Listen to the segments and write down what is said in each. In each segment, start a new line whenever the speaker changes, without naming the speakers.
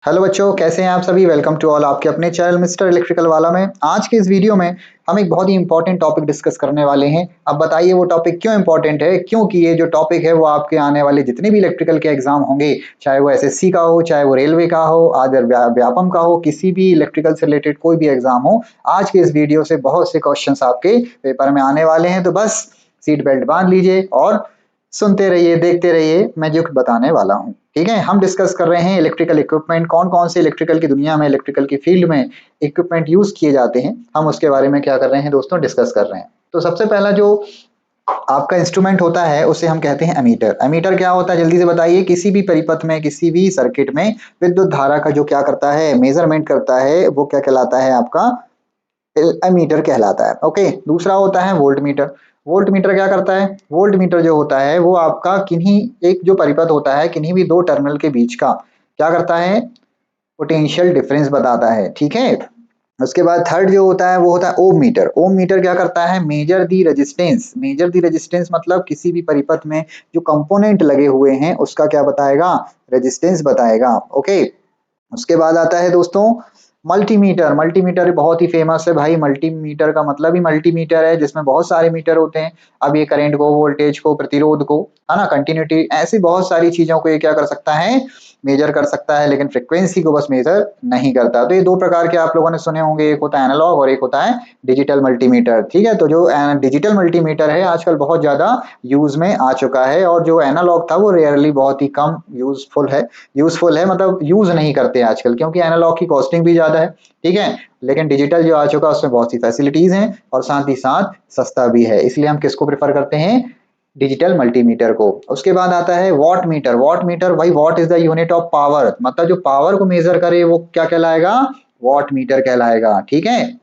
Hello बच्चों, कैसे हैं आप सभी। वेलकम टू ऑल आपके अपने चैनल मिस्टर इलेक्ट्रिकल वाला में। आज के इस वीडियो में हम एक बहुत ही इंपॉर्टेंट टॉपिक डिस्कस करने वाले हैं। अब बताइए वो टॉपिक क्यों इंपॉर्टेंट है। क्योंकि ये जो टॉपिक है वो आपके आने वाले जितने भी इलेक्ट्रिकल के एग्जाम होंगे, चाहे वो एसएससी का हो, चाहे वो रेलवे का हो, आदर व्यापम का हो, किसी भी इलेक्ट्रिकल से रिलेटेड कोई भी एग्जाम हो, आज के इस वीडियो से बहुत से क्वेश्चन आपके पेपर में आने वाले हैं। तो बस सीट बेल्ट बांध लीजिए और सुनते रहिए, देखते रहिए मैं जो बताने वाला हूँ। ठीक है, हम डिस्कस कर रहे हैं इलेक्ट्रिकल इक्विपमेंट, कौन कौन से इलेक्ट्रिकल की दुनिया में, इलेक्ट्रिकल की फील्ड में इक्विपमेंट यूज किए जाते हैं। हम उसके बारे में क्या कर रहे हैं दोस्तों, डिस्कस कर रहे हैं। तो सबसे पहला जो आपका इंस्ट्रूमेंट होता है उसे हम कहते हैं एमीटर। एमीटर क्या होता है जल्दी से बताइए। किसी भी परिपथ में, किसी भी सर्किट में विद्युत धारा का जो क्या करता है, मेजरमेंट करता है, वो क्या कहलाता है, आपका एमीटर कहलाता है। ओके, दूसरा होता है वोल्ट मीटर। वोल्ट मीटर क्या करता है, वोल्ट मीटर जो होता है वो आपका किन्हीं एक जो परिपथ होता है, किन्हीं भी दो टर्मिनल के बीच का क्या करता है, पोटेंशियल डिफरेंस बताता है। ठीक है, उसके बाद थर्ड जो होता है वो होता है ओम मीटर। ओम मीटर क्या करता है, measure the resistance. Measure the resistance मतलब किसी भी परिपथ में जो कंपोनेंट लगे हुए हैं उसका क्या बताएगा, रेजिस्टेंस बताएगा। ओके, उसके बाद आता है दोस्तों मल्टीमीटर। मल्टीमीटर बहुत ही फेमस है भाई। मल्टीमीटर का मतलब ही मल्टीमीटर है जिसमें बहुत सारे मीटर होते हैं। अब ये करंट को, वोल्टेज को, प्रतिरोध को, है ना, कंटिन्यूटी, ऐसी बहुत सारी चीजों को ये क्या कर सकता है, मेजर कर सकता है, लेकिन फ्रीक्वेंसी को बस मेजर नहीं करता। तो ये दो प्रकार के आप लोगों ने सुने होंगे, एक होता है एनालॉग और एक होता है डिजिटल मल्टीमीटर। ठीक है, तो जो डिजिटल मल्टीमीटर है आजकल बहुत ज्यादा यूज में आ चुका है, और जो एनालॉग था वो रेयरली बहुत ही कम यूजफुल है, मतलब यूज नहीं करते आजकल, क्योंकि एनालॉग की कॉस्टिंग भी ज्यादा है। ठीक है, लेकिन डिजिटल जो आ चुका है उसमें बहुत सी फैसिलिटीज हैं और साथ ही साथ सस्ता भी है, इसलिए हम किसको प्रेफर करते हैं, डिजिटल मल्टीमीटर को। उसके बाद आता है वॉट मीटर। वॉट मीटर भाई, what is the unit of power, मतलब जो पावर को मेजर करे वो क्या कहलाएगा, वॉट मीटर कहलाएगा। ठीक है,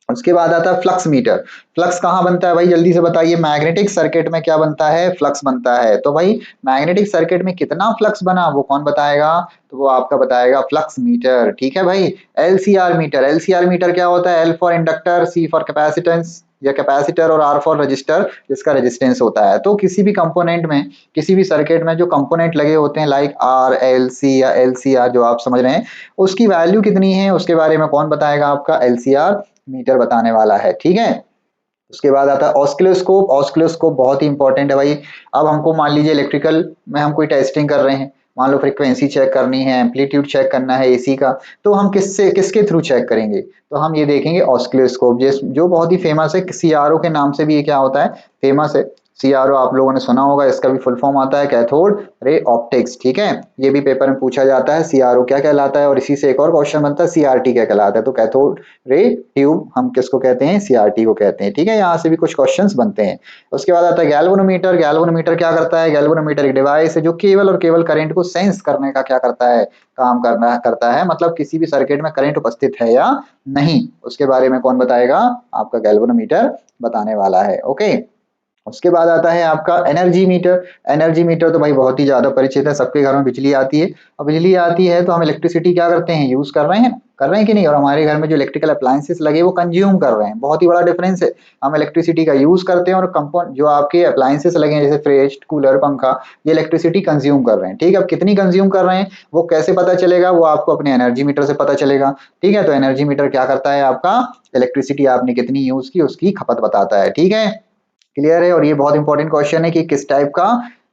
उसके बाद आता है फ्लक्स मीटर। फ्लक्स कहाँ बनता है भाई, जल्दी से बताइए। मैग्नेटिक सर्किट में क्या बनता है, फ्लक्स बनता है। तो भाई मैग्नेटिक सर्किट में कितना फ्लक्स बना वो कौन बताएगा, तो वो आपका बताएगा फ्लक्स मीटर। ठीक है भाई। LCR metre. एलसीआर मीटर क्या होता है, L for inductor, C for capacitance या कैपेसिटर, और आर फॉर रजिस्टर जिसका रेजिस्टेंस होता है। तो किसी भी कंपोनेंट में, किसी भी सर्किट में जो कंपोनेंट लगे होते हैं लाइक आर, एल, सी या एल सी आर, जो आप समझ रहे हैं, उसकी वैल्यू कितनी है उसके बारे में कौन बताएगा, आपका एलसीआर मीटर बताने वाला है। ठीक है, उसके बाद आता है ऑस्किलोस्कोप। ऑस्किलोस्कोप बहुत ही इंपॉर्टेंट है भाई। अब हमको मान लीजिए इलेक्ट्रिकल में हम कोई टेस्टिंग कर रहे हैं, मान लो फ्रीक्वेंसी चेक करनी है, एम्पलीट्यूड चेक करना है एसी का, तो हम किसके थ्रू चेक करेंगे, तो हम ये देखेंगे ऑस्किलोस्कोप, जो बहुत ही फेमस है, सीआरओ के नाम से भी ये क्या होता है, फेमस है। सीआरओ आप लोगों ने सुना होगा, इसका भी फुल फॉर्म आता है कैथोड रे ऑप्टिक्स। ठीक है, ये भी पेपर में पूछा जाता है सीआरओ क्या कहलाता है, और इसी से एक और क्वेश्चन बनता है सीआरटी क्या कहलाता है। तो कैथोड रे ट्यूब हम किसको कहते हैं, सीआरटी को कहते हैं। ठीक है, यहाँ से भी कुछ क्वेश्चंस बनते हैं। उसके बाद आता है गैल्वेनोमीटर। गैल्वेनोमीटर क्या करता है, गैल्वेनोमीटर एक डिवाइस है जो केवल और केवल करंट को सेंस करने का क्या करता है, काम करता है, मतलब किसी भी सर्किट में करंट उपस्थित है या नहीं, उसके बारे में कौन बताएगा, आपका गैल्वेनोमीटर बताने वाला है। ओके, उसके बाद आता है आपका एनर्जी मीटर। एनर्जी मीटर तो भाई बहुत ही ज्यादा परिचित है, सबके घर में बिजली आती है, और बिजली आती है तो हम इलेक्ट्रिसिटी क्या करते हैं, यूज कर रहे हैं कि नहीं, और हमारे घर में जो इलेक्ट्रिकल अप्लायंसेस लगे वो कंज्यूम कर रहे हैं। बहुत ही बड़ा डिफरेंस है, हम इलेक्ट्रिसिटी का यूज करते हैं और कंपोनेंट जो आपके अप्लायंसेस लगे हैं जैसे फ्रिज, कूलर, पंखा, ये इलेक्ट्रिसिटी कंज्यूम कर रहे हैं। ठीक है, अब कितनी कंज्यूम कर रहे हैं वो कैसे पता चलेगा, वो आपको अपने एनर्जी मीटर से पता चलेगा। ठीक है, तो एनर्जी मीटर क्या करता है, आपका इलेक्ट्रिसिटी आपने कितनी यूज की उसकी खपत बताता है। ठीक है, क्लियर है। और ये बहुत इंपॉर्टेंट क्वेश्चन है कि किस टाइप का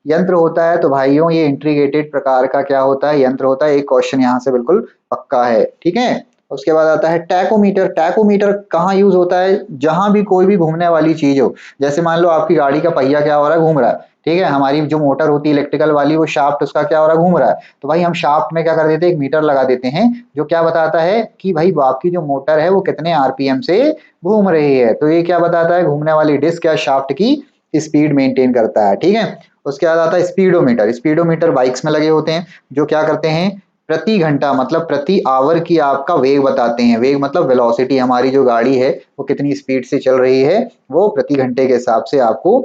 यंत्र होता है, तो भाइयों ये इंटीग्रेटेड प्रकार का क्या होता है, यंत्र होता है। एक क्वेश्चन यहाँ से बिल्कुल पक्का है। ठीक है, उसके बाद आता है टैकोमीटर। टैकोमीटर कहाँ यूज होता है, जहां भी कोई भी घूमने वाली चीज हो, जैसे मान लो आपकी गाड़ी का पहिया क्या हो रहा है, घूम रहा है। ठीक है, हमारी जो मोटर होती है इलेक्ट्रिकल वाली, वो शाफ्ट उसका क्या हो रहा है, घूम रहा है। तो भाई हम शाफ्ट में क्या कर देते हैं, एक मीटर लगा देते हैं जो क्या बताता है कि भाई आपकी जो मोटर है वो कितने आरपीएम से घूम रही है। तो ये क्या बताता है, घूमने वाली डिस्क या शाफ्ट की स्पीड मेंटेन करता है। ठीक है, उसके बाद आता है स्पीडोमीटर। स्पीडोमीटर बाइक्स में लगे होते हैं जो क्या करते हैं, प्रति घंटा मतलब प्रति आवर की आपका वेग बताते हैं। वेग मतलब वेलोसिटी, हमारी जो गाड़ी है वो कितनी स्पीड से चल रही है वो प्रति घंटे के हिसाब से आपको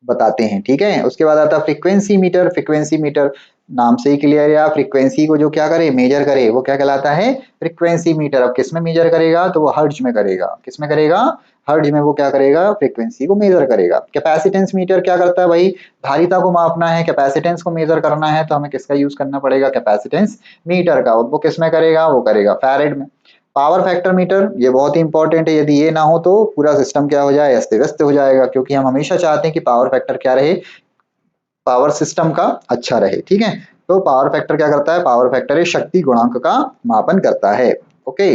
बताते हैं। ठीक है, उसके बाद आता है फ्रीक्वेंसी मीटर। फ्रीक्वेंसी मीटर नाम से ही क्लियर है, आप फ्रीक्वेंसी को जो क्या करे, मेजर करे, वो क्या कहलाता है, फ्रीक्वेंसी मीटर। अब किस में मेजर करेगा, तो वो हर्ट्ज में करेगा। किस में करेगा, हर्ट्ज में वो क्या करेगा, फ्रीक्वेंसी को मेजर करेगा। कैपेसिटेंस मीटर क्या करता है भाई, धारिता को मापना है, कैपेसिटेंस को मेजर करना है तो हमें किसका यूज करना पड़ेगा, कैपेसिटेंस मीटर का। वो किस में करेगा, वो करेगा फैरेड में। पावर फैक्टर मीटर ये बहुत ही इंपॉर्टेंट है, यदि ये ना हो तो पूरा सिस्टम क्या हो जाए, अस्त व्यस्त हो जाएगा, क्योंकि हम हमेशा चाहते हैं कि पावर फैक्टर क्या रहे, पावर सिस्टम का अच्छा रहे। ठीक है, तो पावर फैक्टर क्या करता है, पावर फैक्टर एक शक्ति गुणांक का मापन करता है। ओके,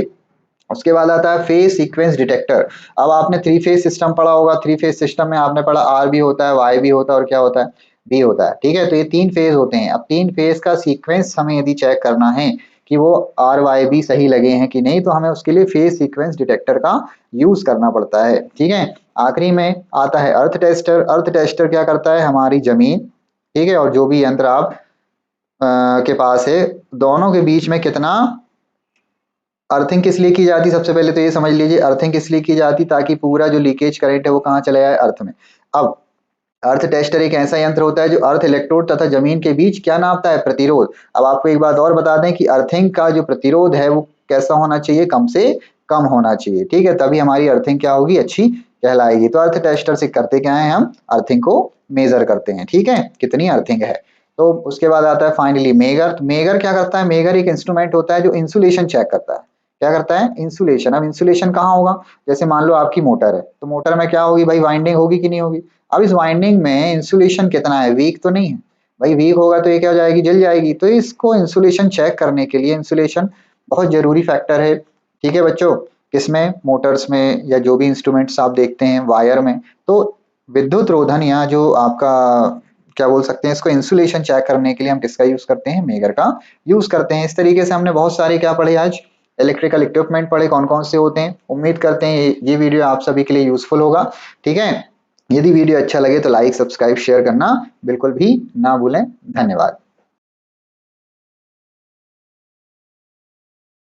उसके बाद आता है फेज सीक्वेंस डिटेक्टर। अब आपने थ्री फेज सिस्टम पढ़ा होगा, थ्री फेज सिस्टम में आपने पढ़ा आर भी होता है, वाई भी होता है और क्या होता है, बी होता है। ठीक है, तो ये तीन फेज होते हैं। अब तीन फेज का सीक्वेंस हमें यदि चेक करना है कि वो आर वाई बी सही लगे हैं कि नहीं, तो हमें उसके लिए फेज सीक्वेंस डिटेक्टर का यूज करना पड़ता है। ठीक है, आखिरी में आता है अर्थ टेस्टर। अर्थ टेस्टर क्या करता है, हमारी जमीन, ठीक है, और जो भी यंत्र आप के पास है, दोनों के बीच में कितना अर्थिंग किस लिए की जाती, सबसे पहले तो ये समझ लीजिए अर्थिंग किस लिए की जाती, ताकि पूरा जो लीकेज करंट है वो कहाँ चला जाए, अर्थ में। अब अर्थ टेस्टर एक ऐसा यंत्र होता है जो अर्थ इलेक्ट्रोड तथा जमीन के बीच क्या नापता है, प्रतिरोध। अब आपको एक बात और बता दें कि अर्थिंग का जो प्रतिरोध है वो कैसा होना चाहिए, कम से कम होना चाहिए। ठीक है, तभी हमारी अर्थिंग क्या होगी, अच्छी कहलाएगी। तो अर्थ टेस्टर से करते क्या है, हम अर्थिंग को मेजर करते हैं। ठीक है, कितनी अर्थिंग है। तो उसके बाद आता है फाइनली मेगर। तो मेगर क्या करता है, मेगर एक इंस्ट्रूमेंट होता है जो इंसुलेशन चेक करता है। क्या करता है, इंसुलेशन। अब इंसुलेशन कहाँ होगा, जैसे मान लो आपकी मोटर है, तो मोटर में क्या होगी भाई, वाइंडिंग होगी कि नहीं होगी। अब इस वाइंडिंग में इंसुलेशन कितना है, वीक तो नहीं है भाई, वीक होगा तो ये क्या हो जाएगी, जल जाएगी। तो इसको इंसुलेशन चेक करने के लिए इंसुलेशन बहुत जरूरी फैक्टर है। ठीक है बच्चों, किसमें, मोटर्स में, या जो भी इंस्ट्रूमेंट्स आप देखते हैं वायर में। तो विद्युत रोधन या जो आपका क्या बोल सकते हैं इसको, इंसुलेशन चेक करने के लिए हम किसका यूज करते हैं, मेगर का यूज करते हैं। इस तरीके से हमने बहुत सारे क्या पढ़े आज, इलेक्ट्रिकल इक्विपमेंट पढ़े, कौन कौन से होते हैं। उम्मीद करते हैं ये वीडियो आप सभी के लिए यूजफुल होगा। ठीक है, यदि वीडियो अच्छा लगे तो लाइक, सब्सक्राइब, शेयर करना बिल्कुल भी ना भूलें। धन्यवाद।